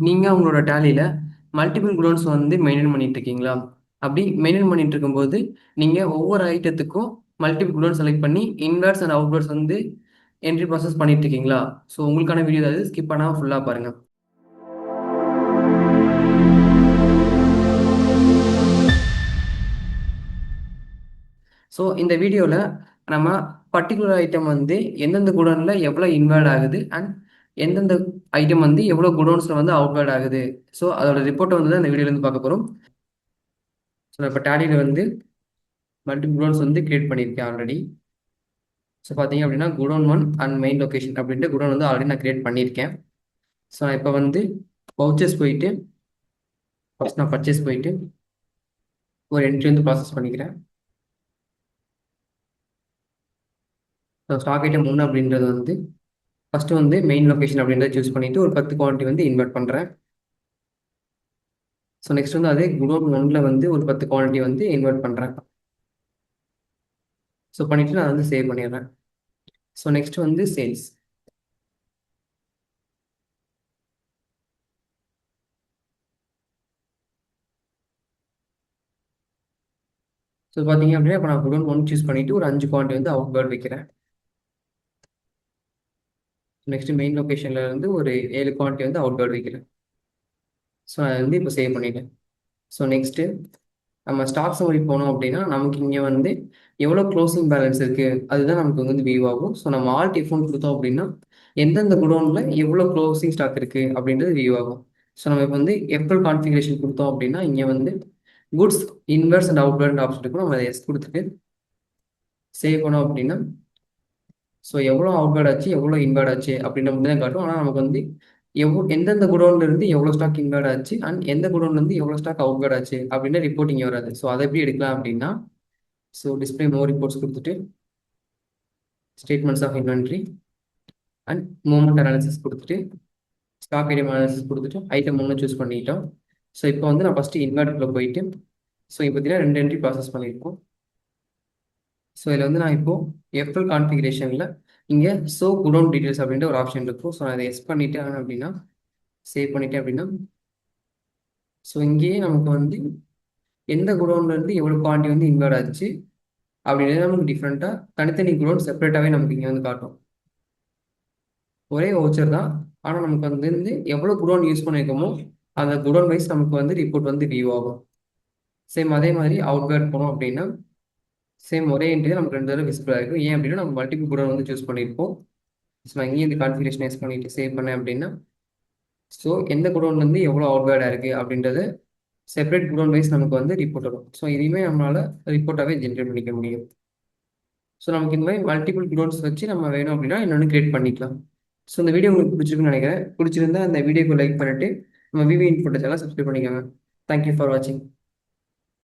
நீங்க உங்களோட டேலியில multiple godowns வந்து மெயின்டெயின் பண்ணிட்டு இருக்கீங்களா? அப்படி மெயின்டெயின் பண்ணிட்டு இருக்கும்போது, நீங்க ஒவ்வொரு ஐட்டத்துக்கும் மல்டிபிள் குடோன் செலக்ட் பண்ணி இன்வெர்ட்ஸ் அண்ட் அவுட்வெர்ட்ஸ் வந்து என்ட்ரி ப்ராசஸ் பண்ணிட்டு இருக்கீங்களா? ஸோ உங்களுக்கான வீடியோ அது ஸ்கிப் பண்ணாம ஃபுல்லா பாருங்க. ஸோ இந்த வீடியோல நம்ம பர்ட்டிகுலர் ஐட்டம் வந்து எந்தெந்த குடோன்ல எவ்வளோ இன்வால்வ் ஆகுது அண்ட் எந்தெந்த ஐட்டம் வந்து எவ்வளோ குடோன்ஸ்ல வந்து அவுட்வேர்ட் ஆகுது. ஸோ அதோட ரிப்போர்ட்டை வந்து தான் இந்த வீடியோல இருந்து பார்க்க போறோம். ஸோ இப்போ டேலியில வந்து மல்டிபிள் குடோன்ஸ் வந்து கிரியேட் பண்ணியிருக்கேன் ஆல்ரெடி. ஸோ பார்த்தீங்க அப்படின்னா godown one and main location அப்படின்ட்டு குடோன் வந்து ஆல்ரெடி நான் கிரியேட் பண்ணியிருக்கேன். ஸோ நான் இப்போ வந்து பவுச்சர்ஸ் போயிட்டு ஃபர்ஸ்ட் நான் பர்ச்சேஸ் போயிட்டு ஒரு என்ட்ரி வந்து ப்ராசஸ் பண்ணிக்கிறேன். ஸோ ஸ்டாக் ஐட்டம் ஒன்று அப்படின்றது வந்து ஃபஸ்ட்டு வந்து மெயின் லொகேஷன் அப்படின்றத சூஸ் பண்ணிவிட்டு ஒரு 10 குவான்டிட்டி வந்து இன்வெர்ட் பண்ணுறேன். ஸோ நெக்ஸ்ட் வந்து அதே குடோன் ஒன்றில் வந்து ஒரு 10 குவான்டிட்டி வந்து இன்வெர்ட் பண்ணுறேன். ஸோ பண்ணிவிட்டு நான் வந்து சேவ் பண்ணிடுறேன். ஸோ நெக்ஸ்ட் வந்து சேல்ஸ். ஸோ பார்த்தீங்க அப்படின்னா இப்போ நான் குடோன் ஒன் சூஸ் பண்ணிவிட்டு ஒரு 5 குவான்டிட்டி வந்து அவுட் வைக்கிறேன். நெக்ஸ்ட் மெயின் லொகேஷன்ல இருந்து ஒரு 7 குவான்டிட்டி வந்து அவுட் வைக்கிறேன். ஸோ அதை வந்து இப்போ சேவ் பண்ணிட்டேன். ஸோ நெக்ஸ்ட்டு நம்ம ஸ்டாக் சம்மரி போனோம் அப்படின்னா நமக்கு இங்கே வந்து எவ்வளோ க்ளோசிங் பேலன்ஸ் இருக்குது அதுதான் நமக்கு வந்து வியூ ஆகும். ஸோ நம்ம ஆல்ட் F1 கொடுத்தோம் அப்படின்னா எந்தெந்த குடோனில் எவ்வளோ க்ளோசிங் ஸ்டாக் இருக்குது அப்படின்றது வியூ ஆகும். ஸோ நம்ம இப்போ வந்து எஃப்எல் கான்ஃபிகரேஷன் கொடுத்தோம் அப்படின்னா இங்கே வந்து goods inverse and outward option இருக்கும். நம்ம அதை எஸ் கொடுத்துட்டு சேவ் பண்ணோம் அப்படின்னா ஸோ எவ்வளோ அவுட்வேர்ட் ஆச்சு எவ்வளோ இன்வேர்ட் ஆச்சு அப்படின்ற மட்டும் தான் காட்டும். ஆனால் நமக்கு வந்து எந்தெந்த குடோன்ல இருந்து எவ்வளோ ஸ்டாக் இன்வேர்ட் ஆச்சு அண்ட் எந்த குடோன்ல இருந்து எவ்வளோ ஸ்டாக் அவுட்வேர்ட் ஆச்சு அப்படின்னு ரிப்போர்ட்டிங் வராது. ஸோ அதை எப்படி எடுக்கலாம் அப்படின்னா ஸோ டிஸ்பிளே மோர் ரிப்போர்ட்ஸ் கொடுத்துட்டு statements of inventory and movement analysis கொடுத்துட்டு ஸ்டாக் ஐட்டம் அனாலிசிஸ் கொடுத்துட்டு ஐட்டம் ஒன்று சூஸ் பண்ணிட்டோம். ஸோ இப்போ வந்து நான் ஃபஸ்ட்டு இன்வெர்ட்டுக்குள்ளே போயிட்டு ஸோ இப்போ பார்த்தீங்கன்னா 2 என்ட்ரி ப்ராசஸ் பண்ணியிருக்கோம். ஸோ இதில் வந்து நான் இப்போது எஃப்எல் கான்ஃபிகரேஷனில் இங்கே ஸோ குடோன் டீட்டெயில்ஸ் அப்படின்ற ஒரு ஆப்ஷன் இருக்கும். ஸோ நான் அதை எஸ் பண்ணிட்டேன் அப்படின்னா சேவ் பண்ணிட்டேன் அப்படின்னா ஸோ இங்கேயே நமக்கு வந்து எந்த குடோன்லேருந்து எவ்வளோ குவான்டிட்டி வந்து இன்வெர்ட் ஆச்சு அப்படின்றது நமக்கு டிஃப்ரெண்ட்டாக தனித்தனி குடோன் செப்பரேட்டாகவே நமக்கு இங்கே வந்து காட்டும். ஒரே வவுச்சர் தான், ஆனால் நமக்கு வந்து எவ்வளோ குடோன் யூஸ் பண்ணியிருக்கோமோ அந்த குடோன் வைஸ் நமக்கு வந்து ரிப்போர்ட் வந்து வியூ ஆகும். சேம் அதே மாதிரி அவுட்வேர்ட் போனோம் அப்படின்னா சேம் ஒரே என்ட்ரி தான் நமக்கு 2 தடவை விசிபிள் ஆகிருக்கும். ஏன் அப்படின்னா நம்ம மல்டிபிள் குடோன் வந்து சூஸ் பண்ணியிருப்போம். ஸோ நான் இங்கேயும் இந்த கான்ஃபிகரேஷன் எஸ் பண்ணிட்டு சேவ் பண்ணேன் அப்படின்னா ஸோ எந்த குடோன்லேருந்து எவ்வளோ அவுட்வேர்டாக இருக்குது அப்படின்றது செப்பரேட் குடோன் வைஸ் நமக்கு வந்து ரிப்போர்ட் வரும். ஸோ இதையுமே நம்மளால் ரிப்போர்ட்டாகவே ஜென்ரேட் பண்ணிக்க முடியும். ஸோ நமக்கு இந்த மாதிரி மல்டிபிள் குடோன்ஸ் வச்சு நம்ம வேணும் அப்படின்னா இன்னொன்று கிரியேட் பண்ணிக்கலாம். ஸோ இந்த வீடியோ உங்களுக்கு பிடிச்சிருக்குன்னு நினைக்கிறேன். பிடிச்சிருந்தா அந்த வீடியோக்கு லைக் பண்ணிட்டு நம்ம விவி இன்ஃபோட்ட சேனலை சப்ஸ்கிரைப் பண்ணிக்கோங்க. தேங்க்யூ ஃபார் வாட்சிங்.